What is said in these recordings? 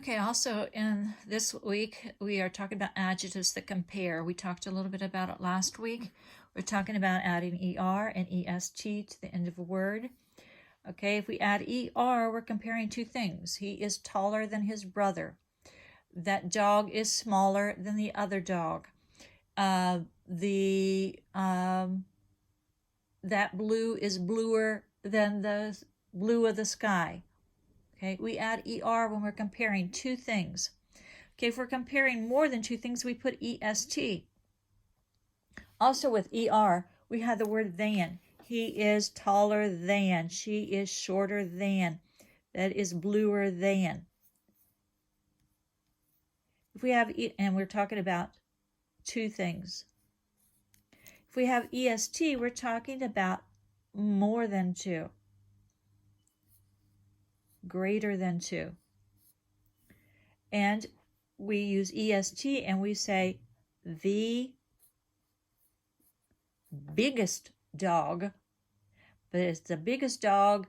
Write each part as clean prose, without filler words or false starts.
Okay, also in this week, we are talking about adjectives that compare. We talked a little bit about it last week. We're talking about adding ER and EST to the end of a word. Okay, if we add ER, we're comparing two things. He is taller than his brother. That dog is smaller than the other dog. That blue is bluer than the blue of the sky. Okay, we add ER when we're comparing two things. Okay, if we're comparing more than two things, we put EST. Also with ER, we have the word than. He is taller than. She is shorter than. That is bluer than. If we have, and we're talking about two things. If we have EST, we're talking about more than two. Greater than two. And we use EST and we say the biggest dog, but it's the biggest dog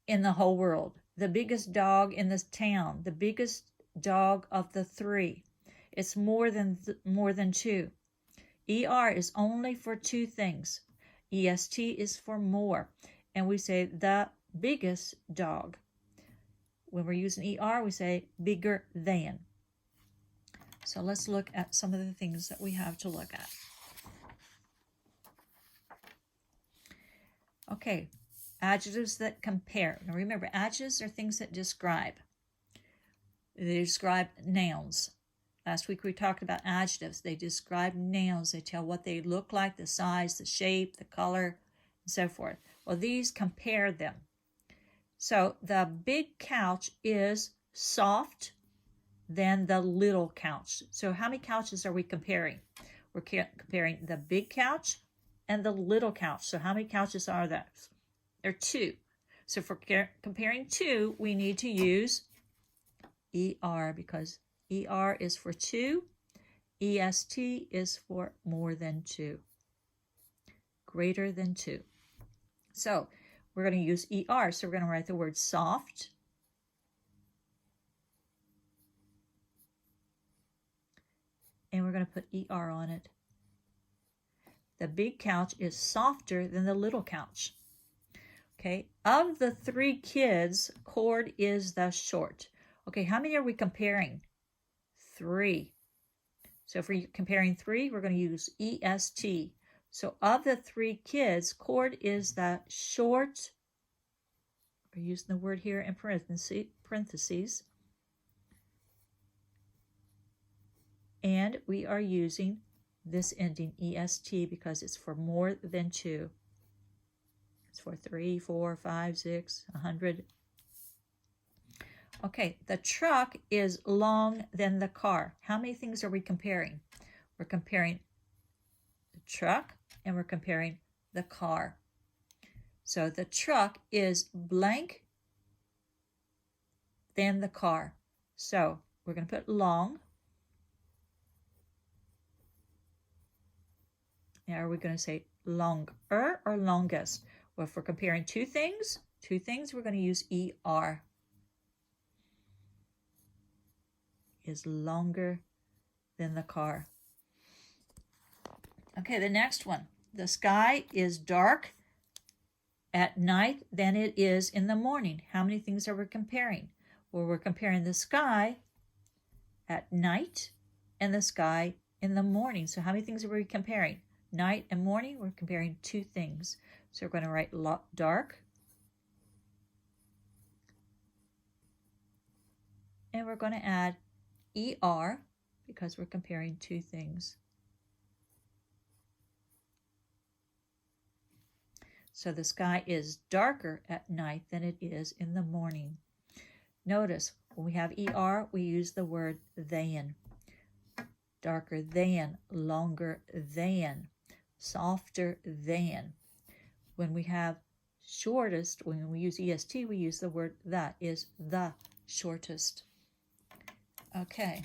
in the whole world, the biggest dog in this town, the biggest dog of the three. It's more than two. ER is only for two things. EST is for more. And we say the biggest dog. When we're using ER, we say bigger than. So let's look at some of the things that we have to look at. Okay, adjectives that compare. Now remember, adjectives are things that describe. They describe nouns. Last week we talked about adjectives. They describe nouns. They tell what they look like, the size, the shape, the color, and so forth. Well, these compare them. So the big couch is soft than the little couch. So how many couches are we comparing? We're comparing the big couch and the little couch. So how many couches are those? There are two. So for comparing two, we need to use ER because ER is for two. EST is for more than two. Greater than two. So we're going to use ER. So we're going to write the word soft. And we're going to put ER on it. The big couch is softer than the little couch. Okay, of the three kids, Cord is the short. Okay, how many are we comparing? Three. So if we're comparing three, we're going to use EST. So of the three kids, Cord is the short. We're using the word here in parentheses. And we are using this ending EST because it's for more than two. It's for 3, 4, 5, 6, 100. Okay, the truck is long than the car. How many things are we comparing? We're comparing the truck and we're comparing the car. So the truck is blank than the car. So we're going to put long. Now are we going to say longer or longest? Well, if we're comparing two things, we're going to use ER. Is longer than the car. Okay, the next one. The sky is dark at night than it is in the morning. How many things are we comparing? Well, we're comparing the sky at night and the sky in the morning. So how many things are we comparing? Night and morning, we're comparing two things. So we're going to write dark. And we're going to add ER because we're comparing two things. So the sky is darker at night than it is in the morning. Notice when we have ER, we use the word than. Darker than, longer than, softer than. When we have shortest, when we use EST, we use the word that is the shortest. Okay,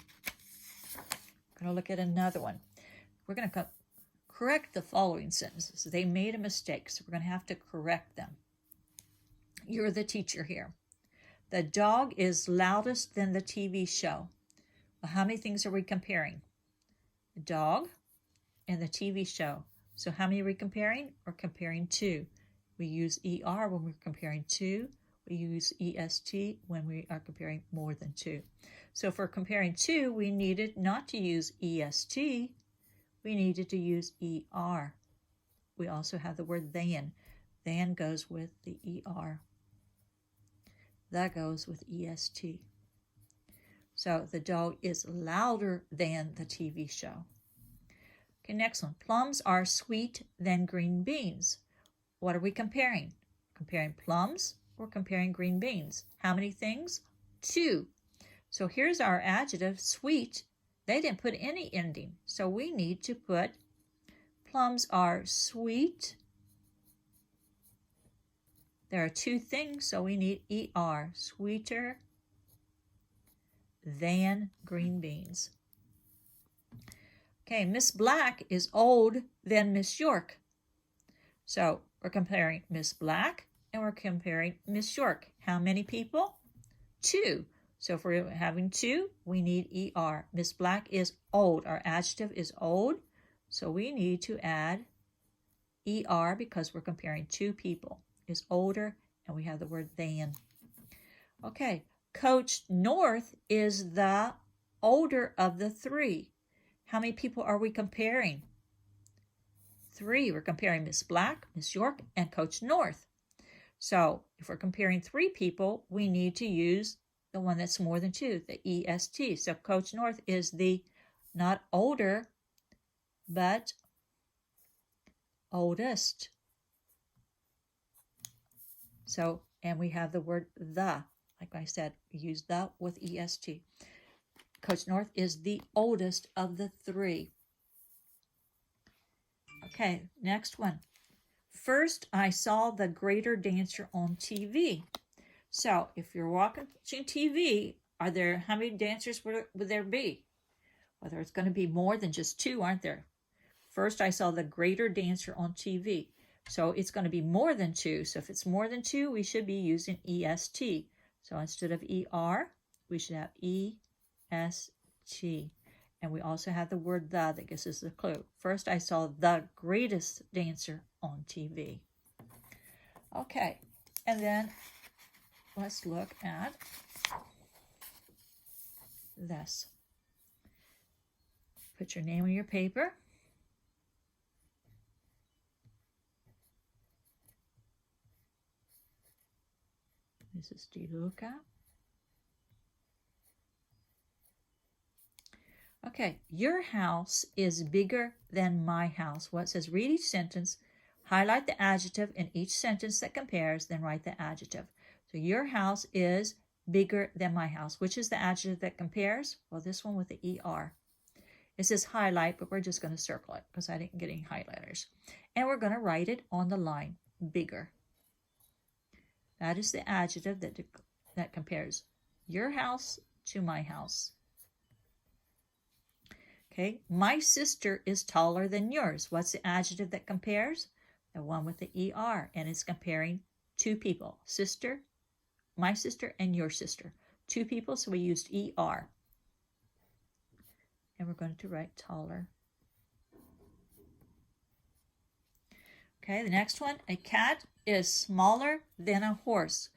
I'm going to look at another one. We're going to correct the following sentences. They made a mistake, so we're going to have to correct them. You're the teacher here. The dog is loudest than the TV show. Well, how many things are we comparing? The dog and the TV show. So how many are we comparing? We're comparing two. We use ER when we're comparing two. We use EST when we are comparing more than two. So if we're comparing two, we needed not to use EST. We needed to use ER. We also have the word than. Than goes with the ER. That goes with EST. So the dog is louder than the TV show. Okay, next one. Plums are sweet than green beans. What are we comparing? Comparing plums or comparing green beans? How many things? Two. So here's our adjective, sweet. They didn't put any ending, so we need to put plums are sweet. There are two things, so we need ER, sweeter than green beans. Okay, Miss Black is old than Miss York. So we're comparing Miss Black and we're comparing Miss York. How many people? Two. So if we're having two, we need ER. Miss Black is old. Our adjective is old. So we need to add ER because we're comparing two people. Is older, and we have the word than. Okay, Coach North is the older of the three. How many people are we comparing? Three. We're comparing Miss Black, Miss York, and Coach North. So if we're comparing three people, we need to use the one that's more than two, the EST. So Coach North is the not older, but oldest. So, and we have the word the. Like I said, we use the with EST. Coach North is the oldest of the three. Okay, next one. First, I saw the greater dancer on TV. So, if you're watching TV, how many dancers would there be? Whether it's going to be more than just two, aren't there? First, I saw the greater dancer on TV. So it's going to be more than two. So if it's more than two, we should be using EST. So instead of ER, we should have EST. And we also have the word the that gives us a clue. First, I saw the greatest dancer on TV. Okay, and then let's look at this. Put your name on your paper. This is DeLuca. Okay, your house is bigger than my house. Well, it says read each sentence, highlight the adjective in each sentence that compares, then write the adjective. So your house is bigger than my house. Which is the adjective that compares? Well, this one with the ER. It says highlight, but we're just going to circle it because I didn't get any highlighters. And we're going to write it on the line, bigger. That is the adjective that compares your house to my house. Okay, my sister is taller than yours. What's the adjective that compares? The one with the ER, and it's comparing two people. Sister, my sister, and your sister. Two people, so we used ER. And we're going to write taller. Okay, the next one, a cat is smaller than a horse.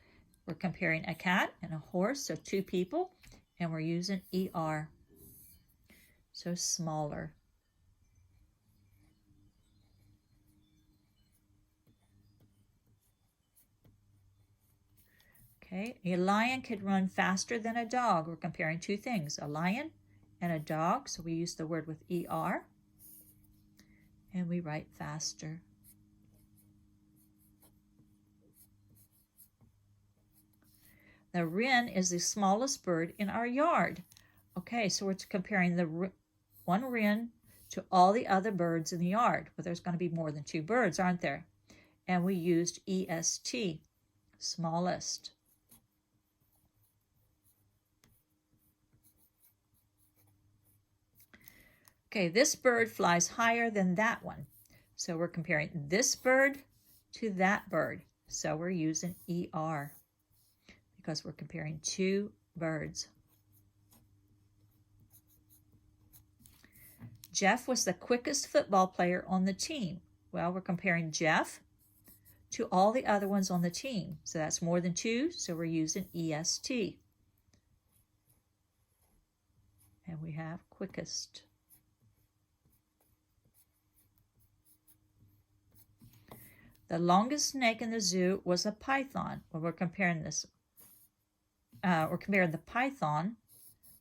We're comparing a cat and a horse, so two people, and we're using ER. So smaller. Okay, a lion could run faster than a dog. We're comparing two things, a lion and a dog, so we use the word with ER, and we write faster. The wren is the smallest bird in our yard. Okay, so we're comparing the one wren to all the other birds in the yard. Well, there's going to be more than two birds, aren't there? And we used EST, smallest. Okay, this bird flies higher than that one. So we're comparing this bird to that bird. So we're using ER because we're comparing two birds. Jeff was the quickest football player on the team. Well, we're comparing Jeff to all the other ones on the team. So that's more than two, so we're using EST. And we have quickest. The longest snake in the zoo was a python. Well, we're comparing this. We're comparing the python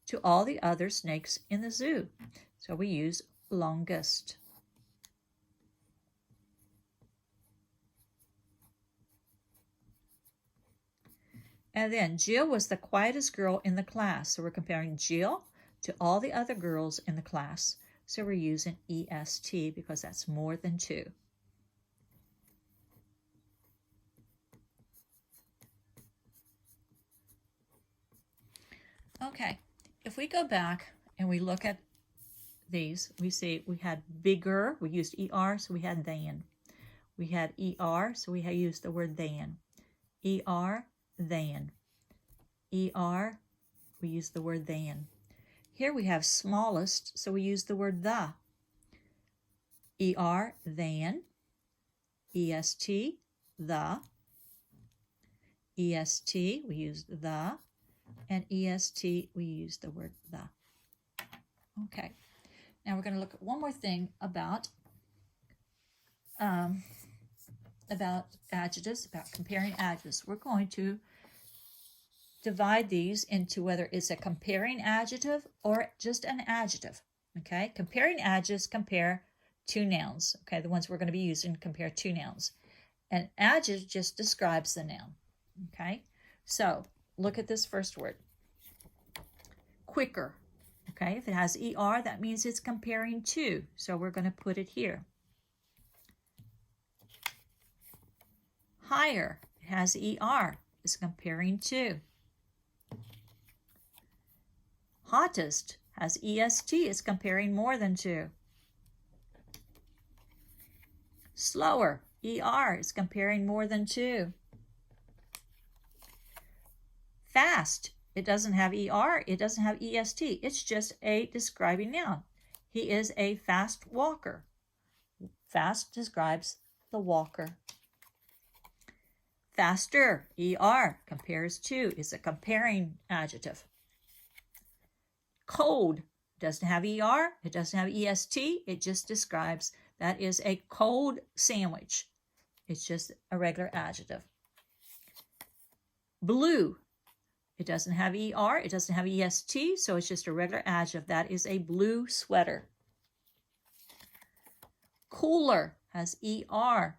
to all the other snakes in the zoo. So we use longest. And then Jill was the quietest girl in the class. So we're comparing Jill to all the other girls in the class. So we're using EST because that's more than two. Okay, if we go back and we look at these, we see we had bigger, we used ER, so we had than. We had ER, so we used the word than. ER, than. ER, we use the word than. Here we have smallest, so we use the word the. ER, than. EST, the. EST, we use the. And EST, we use the word the. Okay. Now we're going to look at one more thing about adjectives, about comparing adjectives. We're going to divide these into whether it's a comparing adjective or just an adjective. Okay, comparing adjectives compare two nouns. Okay, the ones we're going to be using compare two nouns. An adjective just describes the noun. Okay, so look at this first word. Quicker. Okay, if it has ER, that means it's comparing two. So we're going to put it here. Higher. It has ER. It's comparing two. Hottest has EST. It's comparing more than two. Slower. ER. It's comparing more than two. Fast. It doesn't have ER. It doesn't have EST. It's just a describing noun. He is a fast walker. Fast describes the walker. Faster. ER. Compares to. Is a comparing adjective. Cold. Doesn't have ER. It doesn't have EST. It just describes that is a cold sandwich. It's just a regular adjective. Blue. It doesn't have ER, it doesn't have EST, so it's just a regular adjective. That is a blue sweater. Cooler has ER.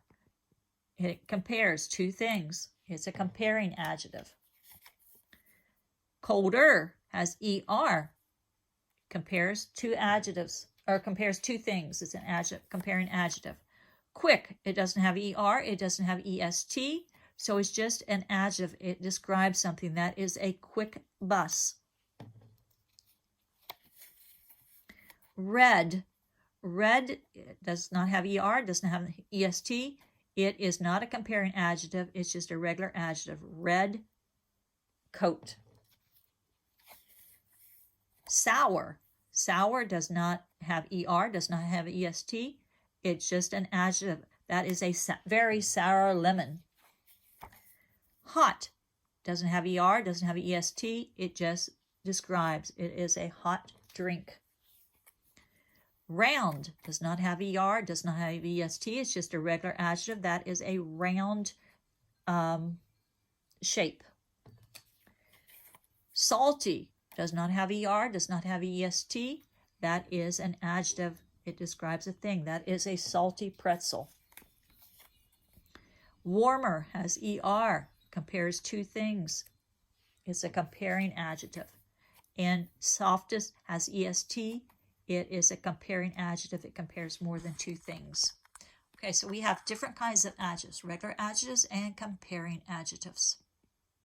It compares two things. It's a comparing adjective. Colder has ER. Compares two adjectives, or compares two things. It's an adjective, comparing adjective. Quick, it doesn't have ER, it doesn't have EST. So it's just an adjective. It describes something. That is a quick bus. Red. Red does not have ER, doesn't have EST. It is not a comparing adjective. It's just a regular adjective. Red coat. Sour. Sour does not have ER, does not have EST. It's just an adjective. That is a very sour lemon. Hot doesn't have ER, doesn't have EST. It just describes. It is a hot drink. Round does not have ER, does not have EST. It's just a regular adjective. That is a round shape. Salty does not have ER, does not have EST. That is an adjective. It describes a thing. That is a salty pretzel. Warmer has ER. Compares two things. It's a comparing adjective. And softest has EST. It is a comparing adjective. It compares more than two things. Okay, so we have different kinds of adjectives, regular adjectives and comparing adjectives.